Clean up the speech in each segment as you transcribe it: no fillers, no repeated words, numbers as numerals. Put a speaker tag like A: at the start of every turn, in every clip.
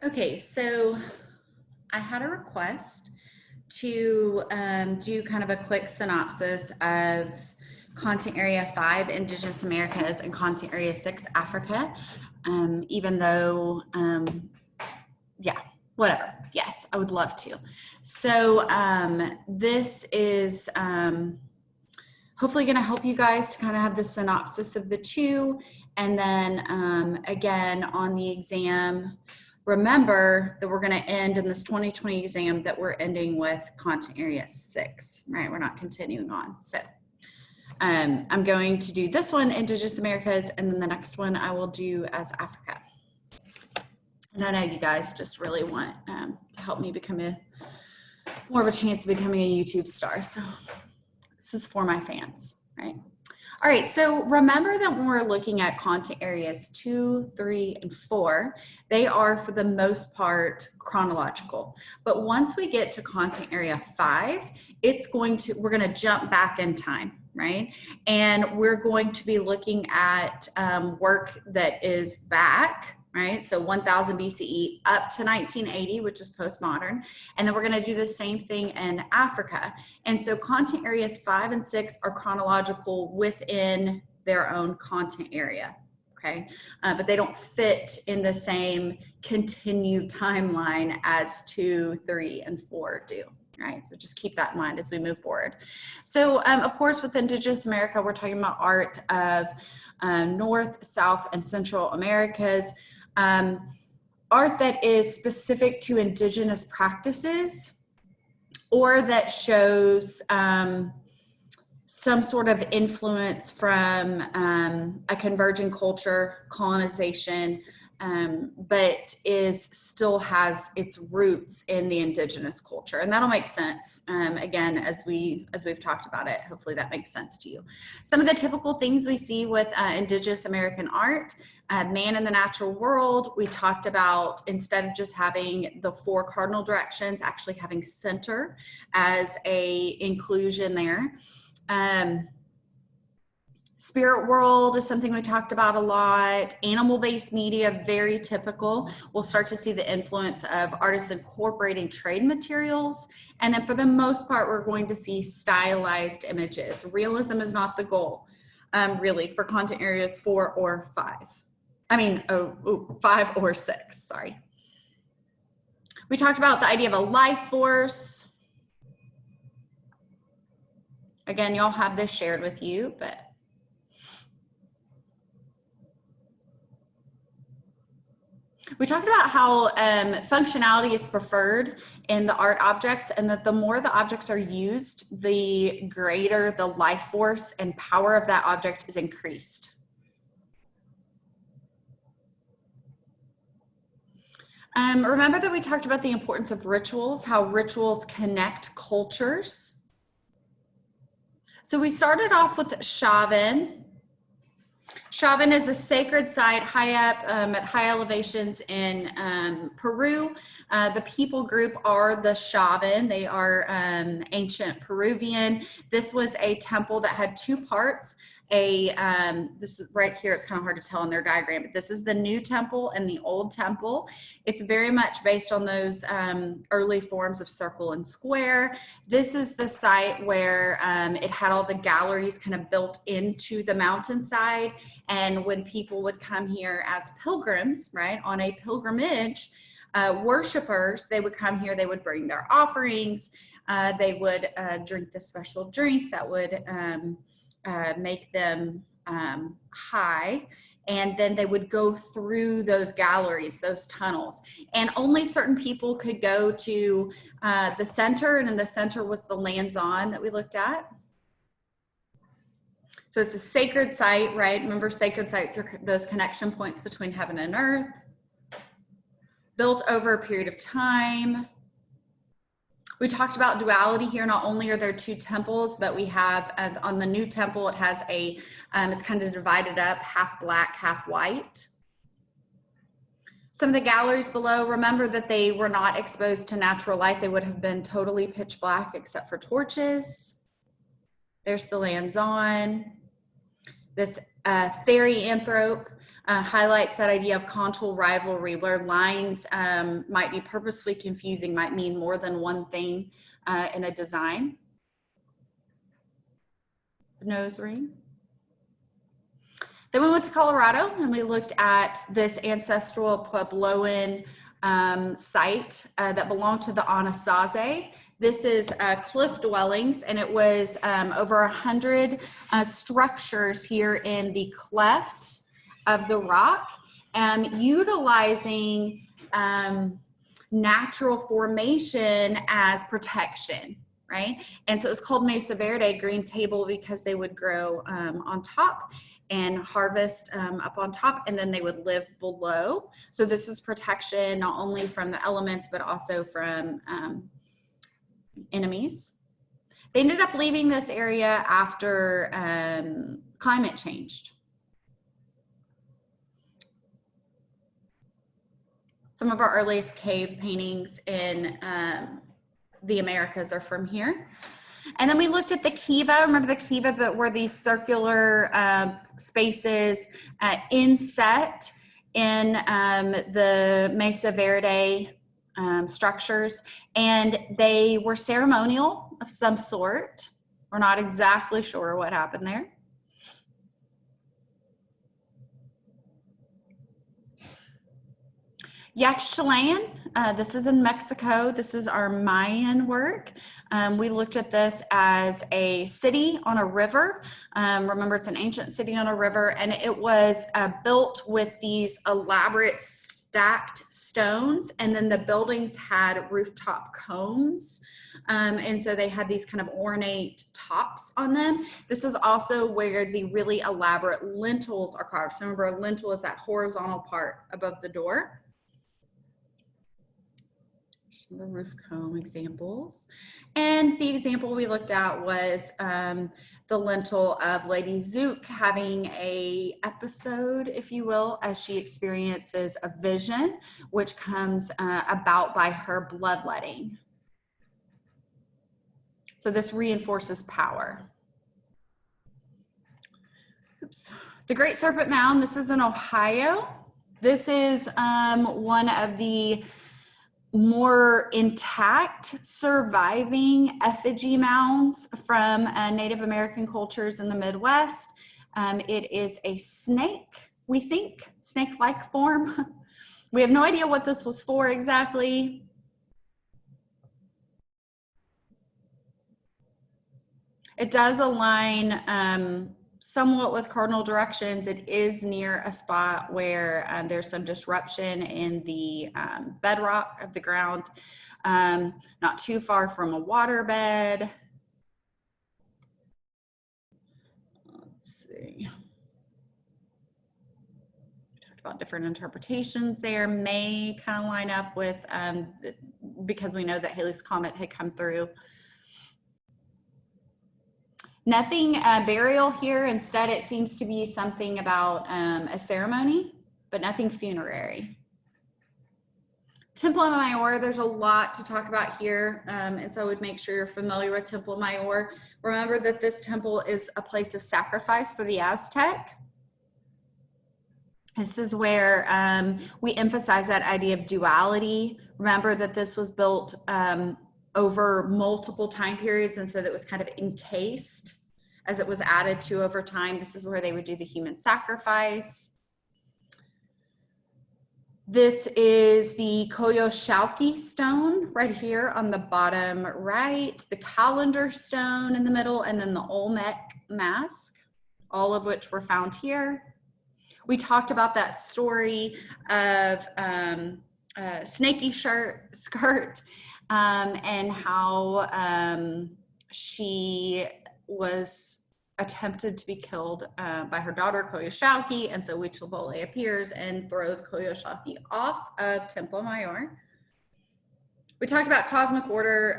A: Okay, so I had a request to do kind of a quick synopsis of Content Area 5, Indigenous Americas, and Content Area 6, Africa, even though, yeah, whatever. Yes, I would love to. So this is hopefully going to help you guys to kind of have the synopsis of the two. And then again, on the exam, remember that we're going to end in this 2020 exam that we're ending with Content Area 6, right? We're not continuing on. So I'm going to do this one, Indigenous Americas, and then the next one I will do as Africa. And I know you guys just really want to help me become more of a chance of becoming a YouTube star. So this is for my fans, right? All right, so remember that when we're looking at content areas 2, 3, and 4, they are for the most part chronological. But once we get to content area 5, we're going to jump back in time, right? And we're going to be looking at work that is back, right? So 1000 BCE up to 1980, which is postmodern. And then we're going to do the same thing in Africa. And so content areas 5 and 6 are chronological within their own content area, okay? But they don't fit in the same continued timeline as 2, 3, and 4 do. Right, so just keep that in mind as we move forward. So of course, with Indigenous America, we're talking about art of North, South, and Central Americas. Art that is specific to Indigenous practices or that shows some sort of influence from a converging culture, colonization, but still has its roots in the Indigenous culture. And that'll make sense, again, as we've talked about it. Hopefully that makes sense to you. Some of the typical things we see with Indigenous American art, man in the natural world, we talked about, instead of just having the 4 cardinal directions, actually having center as a inclusion there. Spirit world is something we talked about a lot. Animal-based media, very typical. We'll start to see the influence of artists incorporating trade materials. And then for the most part, we're going to see stylized images. Realism is not the goal, really, for content areas 4 or 5. I mean, 5 or 6, sorry. We talked about the idea of a life force. Again, y'all have this shared with you, but we talked about how functionality is preferred in the art objects, and that the more the objects are used, the greater the life force and power of that object is increased. Remember that we talked about the importance of rituals, how rituals connect cultures. So we started off with Chauvin. Chauvin is a sacred site high up at high elevations in Peru. The people group are the Chauvin. They are ancient Peruvian. This was a temple that had 2 parts. This is right here, it's kind of hard to tell in their diagram, but this is the new temple and the old temple. It's very much based on those early forms of circle and square. This is the site where it had all the galleries kind of built into the mountainside. And when people would come here as pilgrims, right, on a pilgrimage, worshipers, they would come here, they would bring their offerings, they would drink the special drink that would make them high, and then they would go through those galleries, those tunnels, and only certain people could go to the center, and in the center was the lands-on that we looked at. So it's a sacred site, right? Remember, sacred sites are those connection points between heaven and earth, built over a period of time. We talked about duality here. Not only are there 2 temples, but we have on the new temple, it has it's kind of divided up, half black, half white. Some of the galleries below, remember that they were not exposed to natural light. They would have been totally pitch black except for torches. There's the lands-on. This therianthrope highlights that idea of contour rivalry, where lines might be purposefully confusing, might mean more than one thing in a design. Nose ring. Then we went to Colorado and we looked at this ancestral Puebloan site that belonged to the Anasazi. This is cliff dwellings, and it was over 100 structures here in the cleft of the rock, utilizing natural formation as protection, right? And so it was called Mesa Verde, green table, because they would grow on top and harvest up on top, and then they would live below. So this is protection not only from the elements, but also from enemies. They ended up leaving this area after climate changed. Some of our earliest cave paintings in the Americas are from here. And then we looked at the kiva. Remember the kiva, that were these circular spaces inset in the Mesa Verde structures, and they were ceremonial of some sort. We're not exactly sure what happened there. Yaxchilan, this is in Mexico. This is our Mayan work. We looked at this as a city on a river. Remember, it's an ancient city on a river, and it was built with these elaborate stacked stones, and then the buildings had rooftop cones. And so they had these kind of ornate tops on them. This is also where the really elaborate lintels are carved. So remember, a lintel is that horizontal part above the door. The roof comb examples. And the example we looked at was the lintel of Lady Zook having a episode, if you will, as she experiences a vision, which comes about by her bloodletting. So this reinforces power. Oops. The Great Serpent Mound, this is in Ohio. This is one of the more intact surviving effigy mounds from Native American cultures in the Midwest. It is a snake, we think, snake-like form. We have no idea what this was for exactly. It does align somewhat with cardinal directions. It is near a spot where there's some disruption in the bedrock of the ground, not too far from a waterbed. Let's see. We talked about different interpretations there. May kind of line up with, because we know that Halley's Comet had come through. Nothing burial here. Instead, it seems to be something about a ceremony, but nothing funerary. Templo Mayor, there's a lot to talk about here, and so I would make sure you're familiar with Templo Mayor. Remember that this temple is a place of sacrifice for the Aztec. This is where we emphasize that idea of duality. Remember that this was built over multiple time periods, and so that was kind of encased as it was added to over time. This is where they would do the human sacrifice. This is the Coyoshauqui stone right here on the bottom right, the calendar stone in the middle, and then the Olmec mask, all of which were found here. We talked about that story of snaky skirt and how she was attempted to be killed by her daughter Coyoshauqui, and so Huitzilopochtli appears and throws Coyoshauqui off of Templo Mayor. We talked about cosmic order.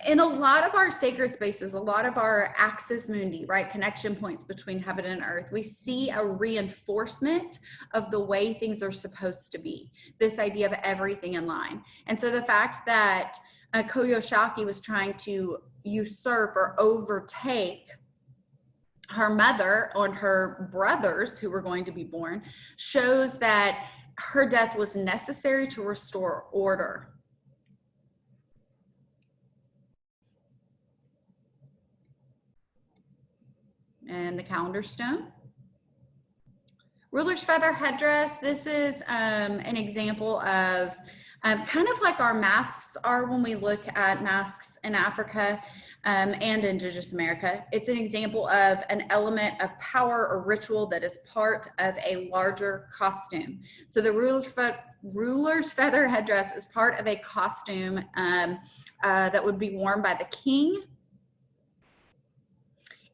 A: In a lot of our sacred spaces, a lot of our axis mundi, right, connection points between heaven and earth, we see a reinforcement of the way things are supposed to be, this idea of everything in line. And so the fact that Coyoshauqui was trying to usurp or overtake her mother and her brothers who were going to be born shows that her death was necessary to restore order. And the calendar stone. Ruler's feather headdress. This is an example of kind of like our masks are when we look at masks in Africa and Indigenous America. It's an example of an element of power or ritual that is part of a larger costume. So the ruler's feather headdress is part of a costume that would be worn by the king.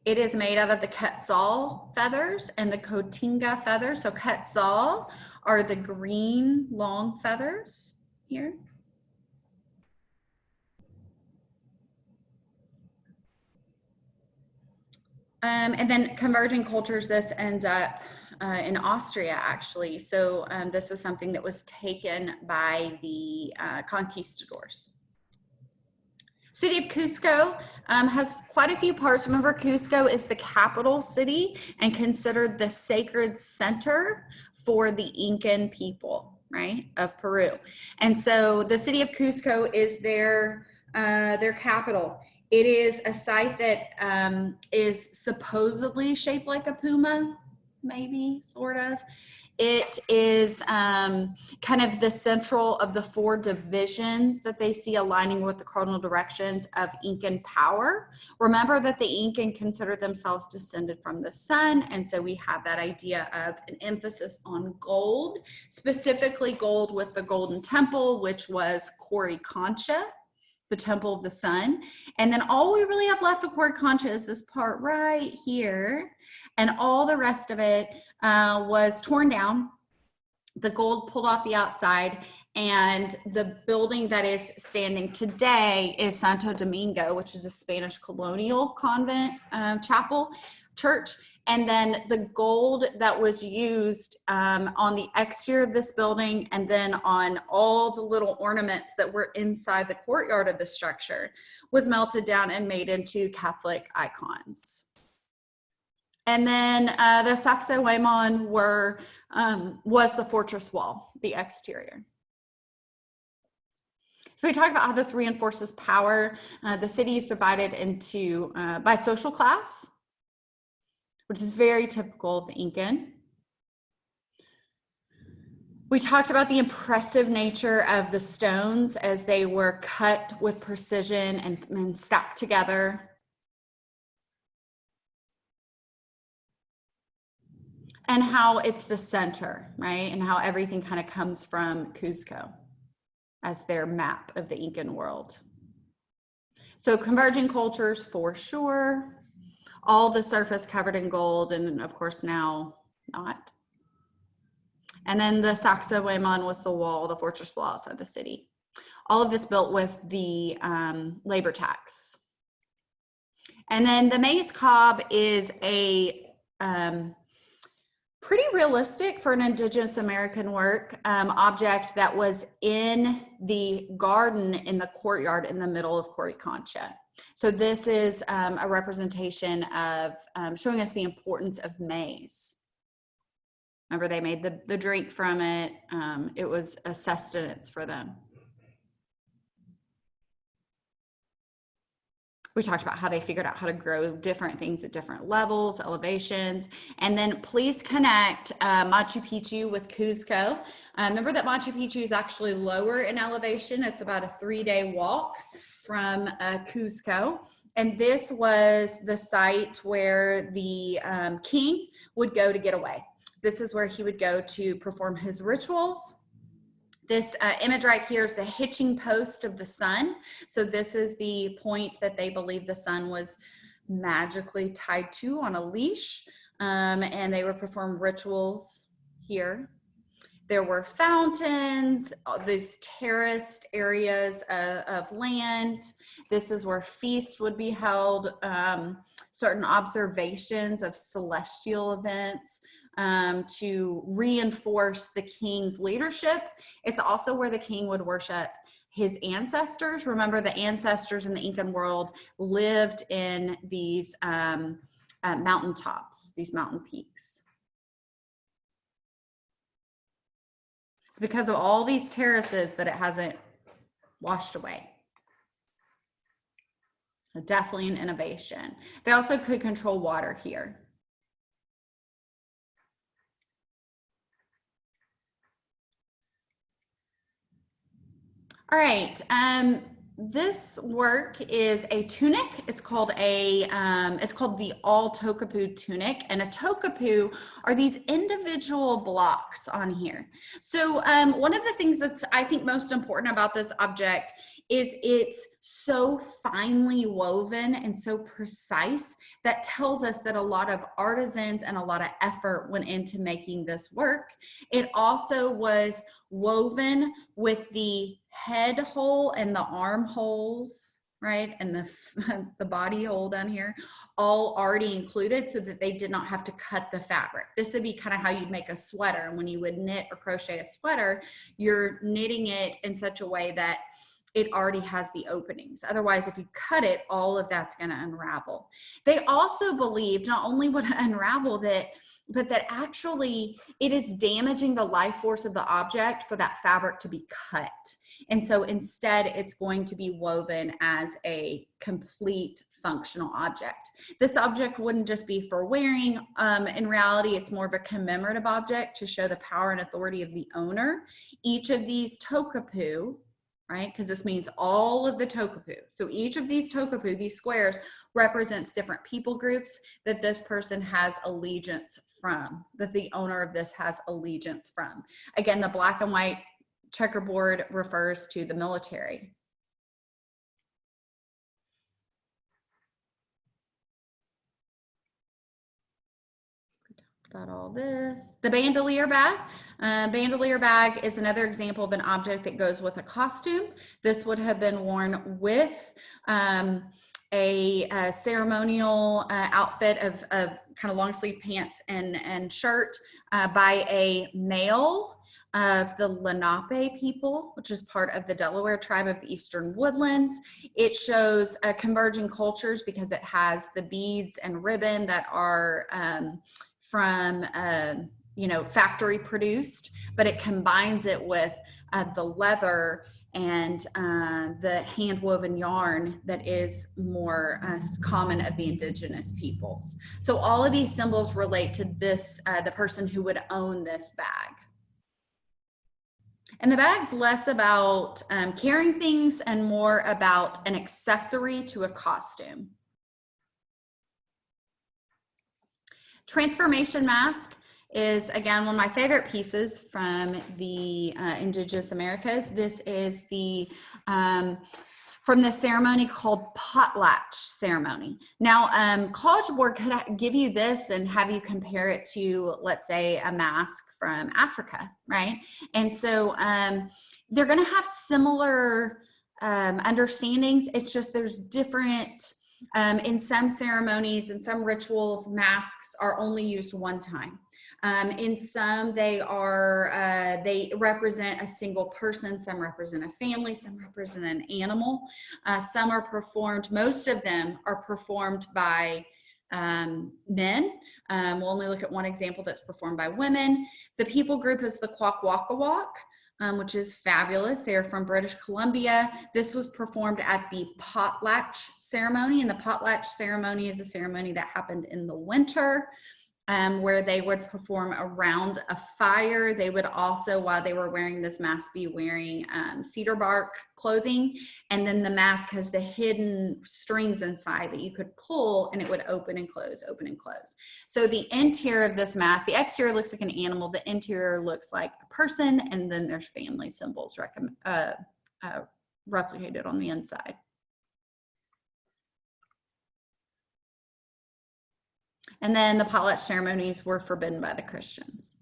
A: It is made out of the Quetzal feathers and the Cotinga feathers. So Quetzal are the green long feathers here. And then converging cultures, this ends up in Austria, actually. So this is something that was taken by the conquistadors. City of Cusco has quite a few parts. Remember, Cusco is the capital city and considered the sacred center for the Incan people, right, of Peru. And so the city of Cusco is their capital. It is a site that is supposedly shaped like a puma, maybe, sort of. It is kind of the central of the 4 divisions that they see aligning with the cardinal directions of Incan power. Remember that the Incan considered themselves descended from the sun, and so we have that idea of an emphasis on gold, specifically gold with the Golden Temple, which was Coricancha, the Temple of the Sun. And then all we really have left of Coricancha is this part right here, and all the rest of it was torn down, the gold pulled off the outside, and the building that is standing today is Santo Domingo, which is a Spanish colonial convent chapel church. And then the gold that was used on the exterior of this building and then on all the little ornaments that were inside the courtyard of the structure was melted down and made into Catholic icons. And then the Saxe Weimar was the fortress wall, the exterior. So we talked about how this reinforces power. The city is divided into by social class, which is very typical of the Incan. We talked about the impressive nature of the stones as they were cut with precision and stacked together. And how it's the center, right? And how everything kind of comes from Cusco as their map of the Incan world. So converging cultures for sure. All the surface covered in gold, and of course now not. And then the Saxe Weimar was the wall, the fortress wall outside the city. All of this built with the labor tax. And then the maize cob is a pretty realistic for an Indigenous American work object that was in the garden in the courtyard in the middle of Coricancha. So this is a representation of showing us the importance of maize. Remember, they made the drink from it. It was a sustenance for them. We talked about how they figured out how to grow different things at different levels, elevations. And then please connect Machu Picchu with Cusco. Remember that Machu Picchu is actually lower in elevation. It's about a 3-day walk from Cusco. And this was the site where the king would go to get away. This is where he would go to perform his rituals. This image right here is the hitching post of the sun. So this is the point that they believe the sun was magically tied to on a leash, and they would perform rituals here. There were fountains, these terraced areas of land. This is where feasts would be held, certain observations of celestial events, to reinforce the king's leadership. It's also where the king would worship his ancestors. Remember, the ancestors in the Incan world lived in these mountaintops, these mountain peaks. It's because of all these terraces that it hasn't washed away. So definitely an innovation. They also could control water here. All right, this work is a tunic. It's called the all tokapu tunic, and a tokapu are these individual blocks on here. So one of the things that's I think most important about this object is it's so finely woven and so precise that tells us that a lot of artisans and a lot of effort went into making this work. It also was woven with the head hole and the arm holes, right, and the body hole down here, all already included, so that they did not have to cut the fabric. This would be kind of how you'd make a sweater. And when you would knit or crochet a sweater, you're knitting it in such a way that it already has the openings. Otherwise, if you cut it, all of that's going to unravel. They also believed not only would it unravel that, but that actually it is damaging the life force of the object for that fabric to be cut. And so instead, it's going to be woven as a complete functional object. This object wouldn't just be for wearing. In reality, it's more of a commemorative object to show the power and authority of the owner. Each of these tokapu, right, because this means all of the tokapu. So each of these tokapu, these squares, represents different people groups that this person has allegiance from, that the owner of this has allegiance from. Again, the black and white checkerboard refers to the military. We talked about all this. The bandolier bag. Bandolier bag is another example of an object that goes with a costume. This would have been worn with a ceremonial outfit of kind of long sleeve pants and shirt by a male of the Lenape people, which is part of the Delaware tribe of the Eastern Woodlands. It shows converging cultures because it has the beads and ribbon that are from factory produced, but it combines it with the leather and the hand-woven yarn that is more common of the indigenous peoples. So all of these symbols relate to this, the person who would own this bag. And the bag's less about carrying things and more about an accessory to a costume. Transformation mask is, again, one of my favorite pieces from the Indigenous Americas. This is the from the ceremony called potlatch ceremony. Now, College Board could give you this and have you compare it to, let's say, a mask from Africa, right? And so they're going to have similar understandings. It's just there's different, in some ceremonies and some rituals, masks are only used one time. In some, they represent a single person, some represent a family, some represent an animal. Some are performed, most of them are performed by men. We'll only look at one example that's performed by women. The people group is the Kwakwaka'wakw, which is fabulous. They are from British Columbia. This was performed at the potlatch ceremony, and the potlatch ceremony is a ceremony that happened in the winter. Where they would perform around a fire. They would also, while they were wearing this mask, be wearing cedar bark clothing. And then the mask has the hidden strings inside that you could pull and it would open and close, open and close. So the interior of this mask, the exterior looks like an animal, the interior looks like a person, and then there's family symbols replicated on the inside. And then the potlatch ceremonies were forbidden by the Christians.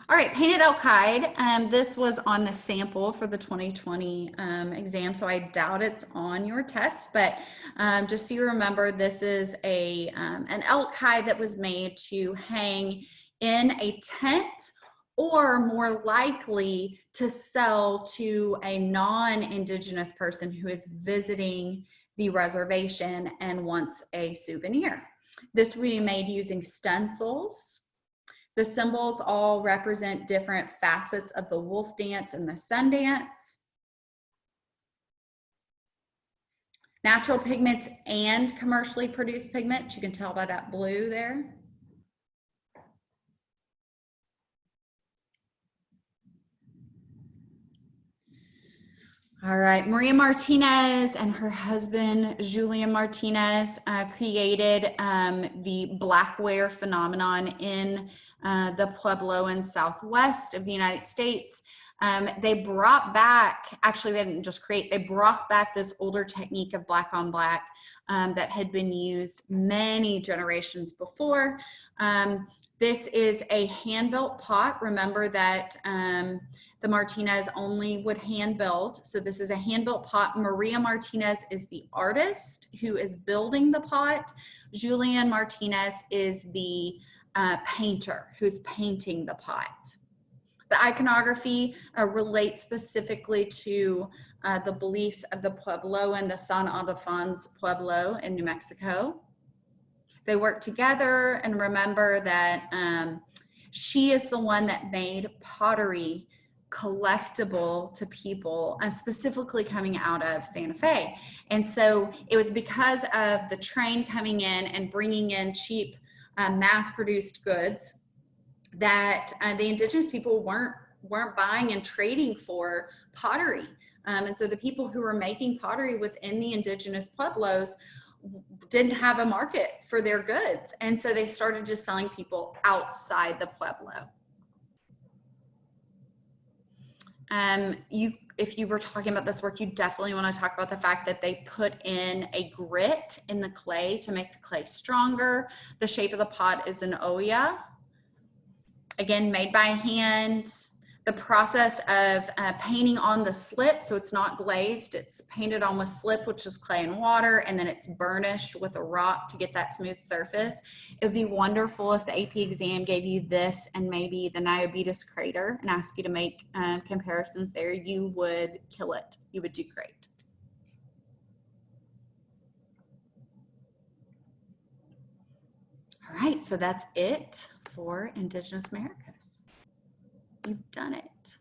A: All right, painted elk hide. This was on the sample for the 2020 exam, so I doubt it's on your test, but just so you remember, this is an elk hide that was made to hang in a tent, or more likely to sell to a non-Indigenous person who is visiting the reservation and wants a souvenir. This will be made using stencils. The symbols all represent different facets of the wolf dance and the sun dance. Natural pigments and commercially produced pigments. You can tell by that blue there. All right, Maria Martinez and her husband, Julian Martinez, created the blackware phenomenon in the Puebloan Southwest of the United States. They brought back, actually they didn't just create, they brought back this older technique of black on black that had been used many generations before. This is a hand-built pot. Remember that the Martinez only would hand build. So this is a hand-built pot. Maria Martinez is the artist who is building the pot. Julian Martinez is the painter who's painting the pot. The iconography relates specifically to the beliefs of the Pueblo and the San Ildefonso Pueblo in New Mexico. They work together, and remember that she is the one that made pottery collectible to people, specifically coming out of Santa Fe. And so it was because of the train coming in and bringing in cheap mass-produced goods that the indigenous people weren't buying and trading for pottery. And so the people who were making pottery within the indigenous pueblos didn't have a market for their goods. And so they started just selling people outside the pueblo. If you were talking about this work, you definitely want to talk about the fact that they put in a grit in the clay to make the clay stronger. The shape of the pot is an olla, again, made by hand. The process of painting on the slip, so it's not glazed, it's painted on with slip, which is clay and water, and then it's burnished with a rock to get that smooth surface. It would be wonderful if the AP exam gave you this and maybe the Niobetis crater and asked you to make comparisons there. You would kill it. You would do great. All right, so that's it for Indigenous Americas. You've done it.